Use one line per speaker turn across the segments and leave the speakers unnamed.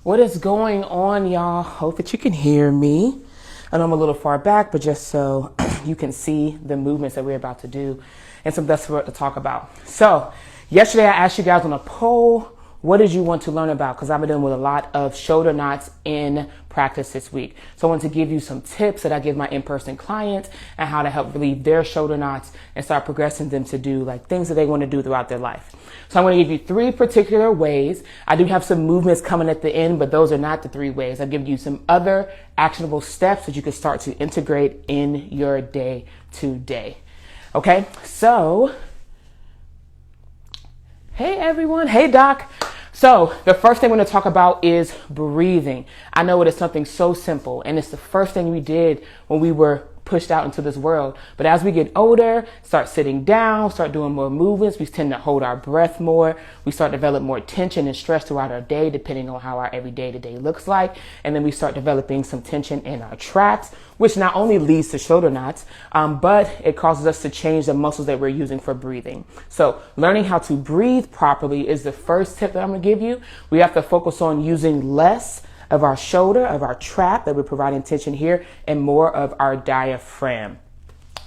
What is going on, y'all? Hope that you can hear me. I know I'm a little far back, but just so you can see the movements that we're about to do and some stuff to talk about. So yesterday I asked you guys on a poll, what did you want to learn about? Because I've been dealing with a lot of shoulder knots in practice this week. So I want to give you some tips that I give my in-person clients and how to help relieve their shoulder knots and start progressing them to do like things that they want to do throughout their life. So I'm going to give you 3 particular ways. I do have some movements coming at the end, but those are not the 3 ways. I've given you some other actionable steps that you can start to integrate in your day to day. Okay, so hey everyone. Hey doc. So the first thing we're going to talk about is breathing. I know it is something so simple and it's the first thing we did when we were pushed out into this world. But as we get older, start sitting down, start doing more movements, we tend to hold our breath more. We start to develop more tension and stress throughout our day, depending on how our everyday to day looks like. And then we start developing some tension in our traps, which not only leads to shoulder knots, but it causes us to change the muscles that we're using for breathing. So learning how to breathe properly is the first tip that I'm going to give you. We have to focus on using less of our shoulder, of our trap that we're providing tension here, and more of our diaphragm.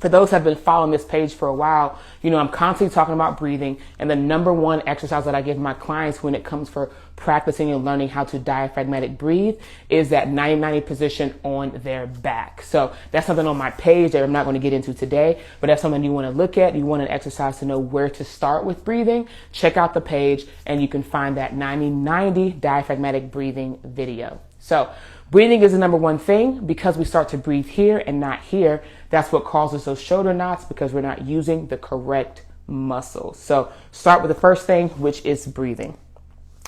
For those who have been following this page for a while, you know I'm constantly talking about breathing, and the number one exercise that I give my clients when it comes for practicing and learning how to diaphragmatic breathe is that 90-90 position on their back. So that's something on my page that I'm not going to get into today, but that's something you want to look at. You want an exercise to know where to start with breathing. Check out the page and you can find that 90-90 diaphragmatic breathing video. So breathing is the number one thing because we start to breathe here and not here. That's what causes those shoulder knots because we're not using the correct muscles. So start with the first thing, which is breathing.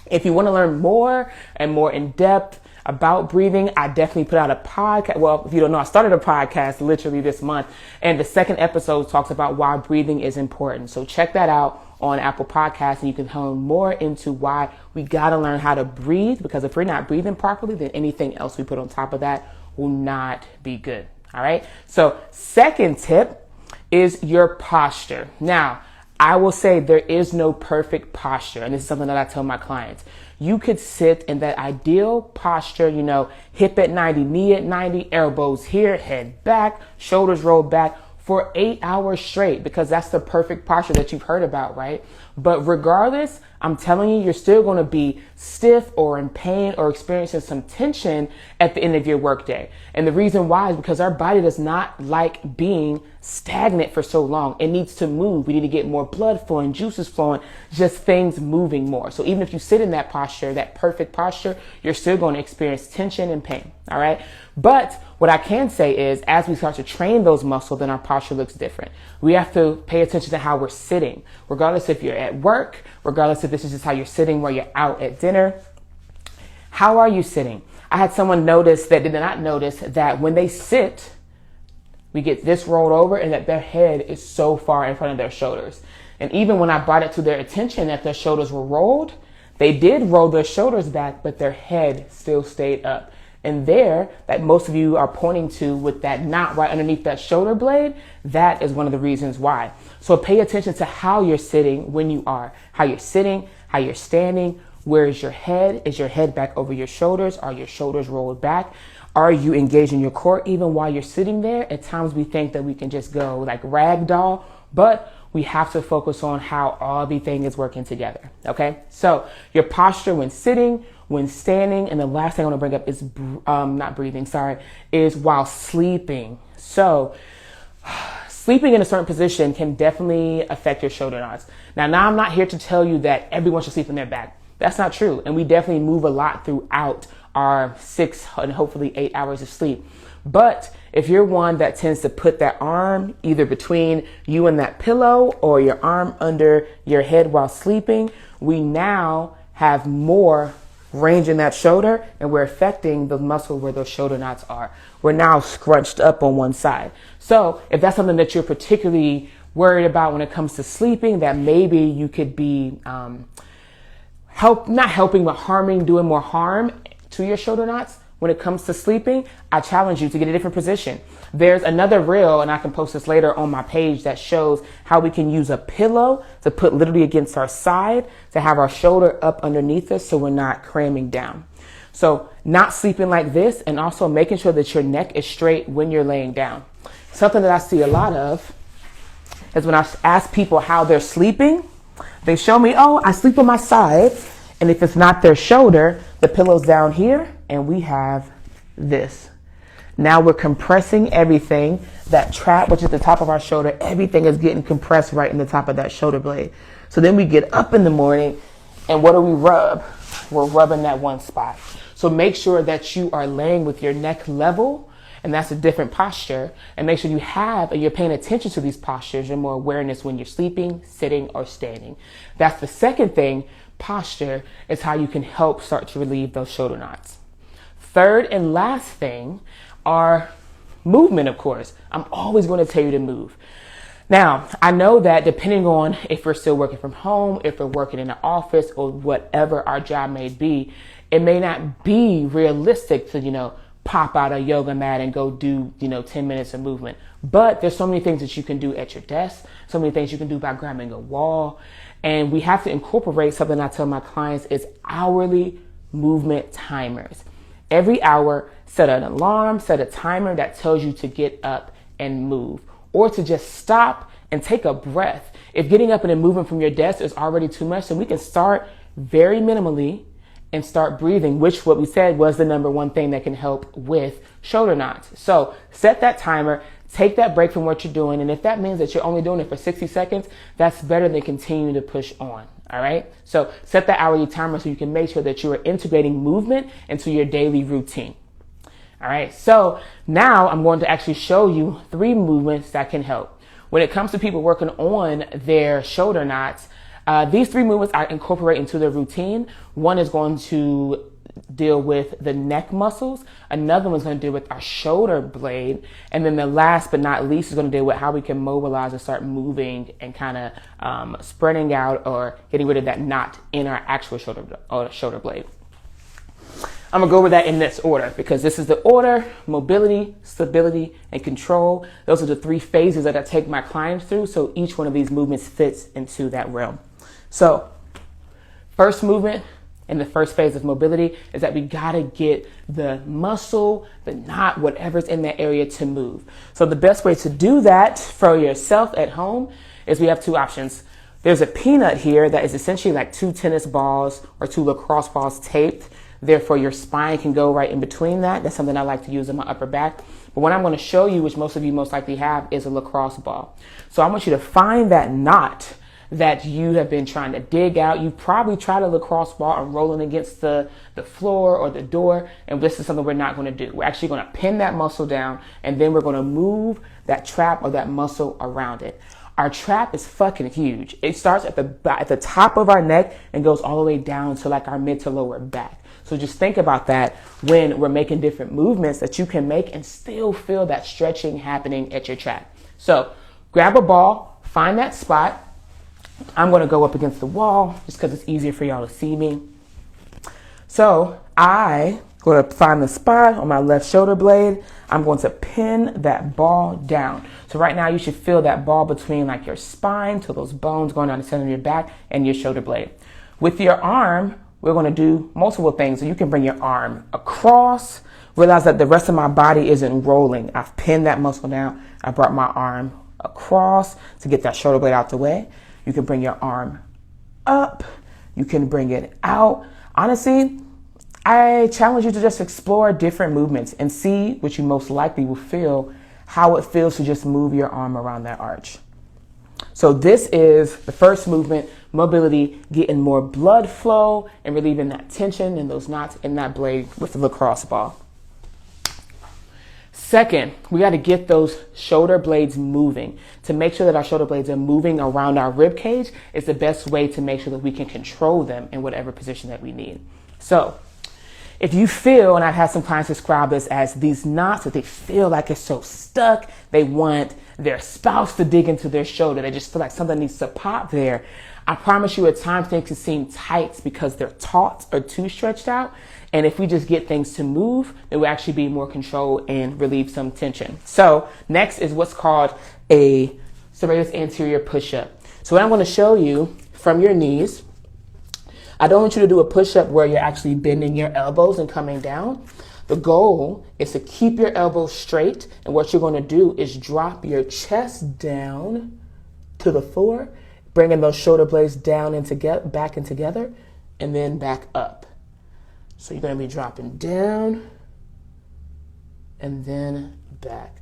If you want to learn more and more in depth about breathing, I definitely put out a podcast. Well, if you don't know, I started a podcast literally this month, and the second episode talks about why breathing is important. So check that out on Apple Podcasts, and you can learn more into why we got to learn how to breathe, because if we're not breathing properly, then anything else we put on top of that will not be good. All right. So second tip is your posture. Now, I will say there is no perfect posture. And this is something that I tell my clients. You could sit in that ideal posture, you know, hip at 90, knee at 90, elbows here, head back, shoulders rolled back for 8 hours straight, because that's the perfect posture that you've heard about, right? But regardless, I'm telling you, you're still going to be stiff or in pain or experiencing some tension at the end of your workday. And the reason why is because our body does not like being stagnant for so long. It needs to move. We need to get more blood flowing, juices flowing, just things moving more. So even if you sit in that posture, that perfect posture, you're still going to experience tension and pain. All right. But what I can say is as we start to train those muscles, then our posture looks different. We have to pay attention to how we're sitting, regardless if you're at work, regardless if this is just how you're sitting while you're out at dinner. How are you sitting? I had someone notice that did not notice that when they sit, we get this rolled over and that their head is so far in front of their shoulders. And even when I brought it to their attention that their shoulders were rolled, they did roll their shoulders back, but their head still stayed up. And there, that most of you are pointing to with that knot right underneath that shoulder blade, that is one of the reasons why. So pay attention to how you're sitting when you are, how you're sitting, how you're standing. Where is your head? Is your head back over your shoulders? Are your shoulders rolled back? Are you engaging your core even while you're sitting there? At times we think that we can just go like ragdoll, but we have to focus on how everything is working together. Okay. So your posture when sitting, when standing, and the last thing I want to bring up is is while sleeping. So sleeping in a certain position can definitely affect your shoulder knots. Now I'm not here to tell you that everyone should sleep on their back. That's not true. And we definitely move a lot throughout our 6 and hopefully 8 hours of sleep. But if you're one that tends to put that arm either between you and that pillow or your arm under your head while sleeping, we now have more range in that shoulder and we're affecting the muscle where those shoulder knots are. We're now scrunched up on one side. So if that's something that you're particularly worried about when it comes to sleeping, that maybe you could be not helping, but harming, doing more harm to your shoulder knots, when it comes to sleeping, I challenge you to get a different position. There's another reel, and I can post this later on my page, that shows how we can use a pillow to put literally against our side to have our shoulder up underneath us so we're not cramming down. So not sleeping like this, and also making sure that your neck is straight when you're laying down. Something that I see a lot of is when I ask people how they're sleeping, they show me, oh, I sleep on my side. And if it's not their shoulder, the pillow's down here, and we have this. Now we're compressing everything. That trap, which is the top of our shoulder, everything is getting compressed right in the top of that shoulder blade. So then we get up in the morning, and what do we rub? We're rubbing that one spot. So make sure that you are laying with your neck level, and that's a different posture. And make sure you're paying attention to these postures and more awareness when you're sleeping, sitting, or standing. That's the second thing. Posture is how you can help start to relieve those shoulder knots. Third and last thing are movement, of course. I'm always going to tell you to move. Now, I know that depending on if we're still working from home, if we're working in an office, or whatever our job may be, it may not be realistic to, pop out a yoga mat and go do, 10 minutes of movement. But there's so many things that you can do at your desk, so many things you can do by grabbing a wall. And we have to incorporate something I tell my clients is hourly movement timers. Every hour, set an alarm, set a timer that tells you to get up and move, or to just stop and take a breath. If getting up and moving from your desk is already too much, then we can start very minimally and start breathing, which what we said was the number one thing that can help with shoulder knots. So set that timer, take that break from what you're doing. And if that means that you're only doing it for 60 seconds, that's better than continuing to push on. All right. So set that hourly timer so you can make sure that you are integrating movement into your daily routine. All right. So now I'm going to actually show you 3 movements that can help. When it comes to people working on their shoulder knots, these 3 movements I incorporate into their routine. One is going to deal with the neck muscles. Another one's going to deal with our shoulder blade. And then the last but not least is going to deal with how we can mobilize and start moving and kind of spreading out or getting rid of that knot in our actual shoulder blade. I'm going to go over that in this order because this is the order: mobility, stability, and control. Those are the 3 phases that I take my clients through. So each one of these movements fits into that realm. So first movement in the first phase of mobility is that we got to get the muscle, the knot, whatever's in that area to move. So the best way to do that for yourself at home is we have 2 options. There's a peanut here that is essentially like 2 tennis balls or 2 lacrosse balls taped. Therefore, your spine can go right in between that. That's something I like to use in my upper back. But what I'm going to show you, which most of you most likely have, is a lacrosse ball. So I want you to find that knot that you have been trying to dig out. You've probably tried a lacrosse ball and rolling against the floor or the door, and this is something we're not going to do. We're actually going to pin that muscle down, and then we're going to move that trap or that muscle around it. Our trap is fucking huge. It starts at the top of our neck and goes all the way down to like our mid to lower back. So just think about that when we're making different movements that you can make and still feel that stretching happening at your trap. So grab a ball, find that spot. I'm going to go up against the wall just because it's easier for y'all to see me. So I going to find the spot on my left shoulder blade. I'm going to pin that ball down. So right now you should feel that ball between like your spine to those bones going down the center of your back and your shoulder blade. With your arm, we're going to do multiple things. So you can bring your arm across. Realize that the rest of my body isn't rolling. I've pinned that muscle down. I brought my arm across to get that shoulder blade out the way. You can bring your arm up. You can bring it out. Honestly, I challenge you to just explore different movements and see what you most likely will feel, how it feels to just move your arm around that arch. So this is the first movement, mobility, getting more blood flow and relieving that tension and those knots in that blade with the lacrosse ball. Second, we got to get those shoulder blades moving. To make sure that our shoulder blades are moving around our rib cage is the best way to make sure that we can control them in whatever position that we need. So if you feel, and I've had some clients describe this as these knots that they feel like it's so stuck, they want their spouse to dig into their shoulder, they just feel like something needs to pop there, I promise you at times things can seem tight because they're taut or too stretched out. And if we just get things to move, it will actually be more control and relieve some tension. So next is what's called a Serratus anterior push-up. So what I'm going to show you from your knees, I don't want you to do a push-up where you're actually bending your elbows and coming down. The goal is to keep your elbows straight. And what you're going to do is drop your chest down to the floor, bringing those shoulder blades down and back and together, and then back up. So you're going to be dropping down and then back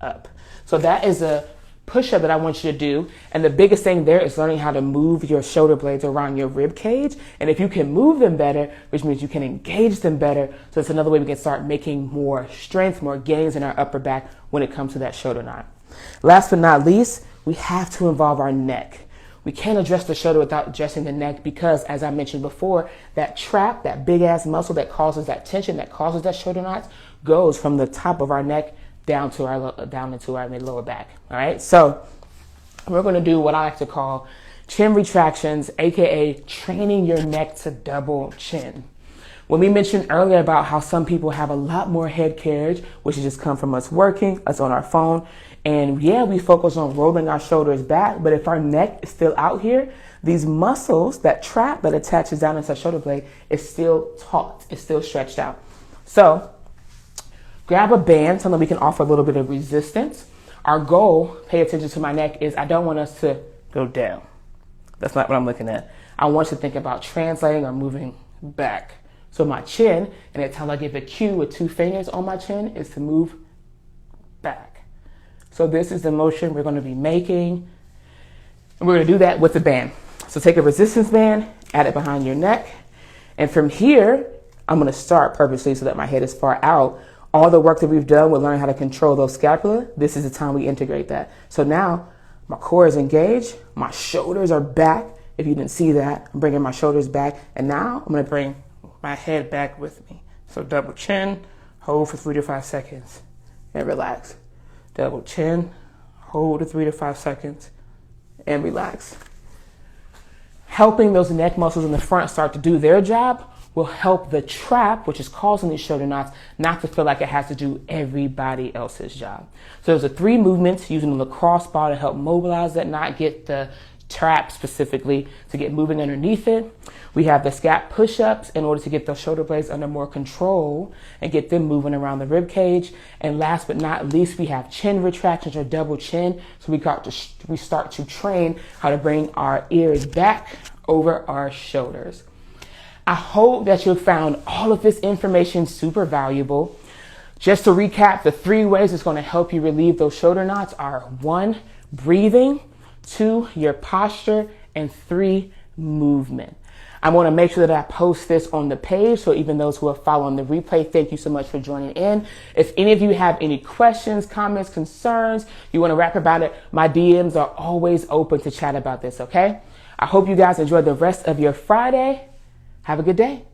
up. So that is a push-up that I want you to do. And the biggest thing there is learning how to move your shoulder blades around your rib cage. And if you can move them better, which means you can engage them better, so it's another way we can start making more strength, more gains in our upper back when it comes to that shoulder knot. Last but not least, we have to involve our neck. We can't address the shoulder without addressing the neck because, as I mentioned before, that trap, that big ass muscle that causes that tension, that causes that shoulder knots, goes from the top of our neck down into our mid-lower back. All right, so we're going to do what I like to call chin retractions, aka training your neck to double chin. When we mentioned earlier about how some people have a lot more head carriage, which has just come from us working, us on our phone, and yeah, we focus on rolling our shoulders back, but if our neck is still out here, these muscles, that trap that attaches down into our shoulder blade is still taut, it's still stretched out. So grab a band, something we can offer a little bit of resistance. Our goal, pay attention to my neck, is I don't want us to go down. That's not what I'm looking at. I want you to think about translating or moving back. So my chin, and at times I give a cue with 2 fingers on my chin, is to move back. So this is the motion we're going to be making. And we're going to do that with the band. So take a resistance band, add it behind your neck. And from here, I'm going to start purposely so that my head is far out. All the work that we've done with learning how to control those scapula, this is the time we integrate that. So now my core is engaged. My shoulders are back. If you didn't see that, I'm bringing my shoulders back. And now I'm going to bring my head back with me. So double chin, hold for 3 to 5 seconds, and relax. Double chin, hold to 3 to 5 seconds, and relax. Helping those neck muscles in the front start to do their job will help the trap, which is causing these shoulder knots, not to feel like it has to do everybody else's job. So there's 3 movements using the lacrosse ball to help mobilize that knot, get the trap specifically to get moving underneath it. We have the scap push-ups in order to get those shoulder blades under more control and get them moving around the rib cage. And last but not least, we have chin retractions or double chin. So we start to train how to bring our ears back over our shoulders. I hope that you found all of this information super valuable. Just to recap, the 3 ways it's going to help you relieve those shoulder knots are 1, breathing, 2, your posture, and 3, movement. I want to make sure that I post this on the page, so even those who are following the replay, thank you so much for joining in. If any of you have any questions, comments, concerns, you want to rap about it, my DMs are always open to chat about this, okay? I hope you guys enjoy the rest of your Friday. Have a good day.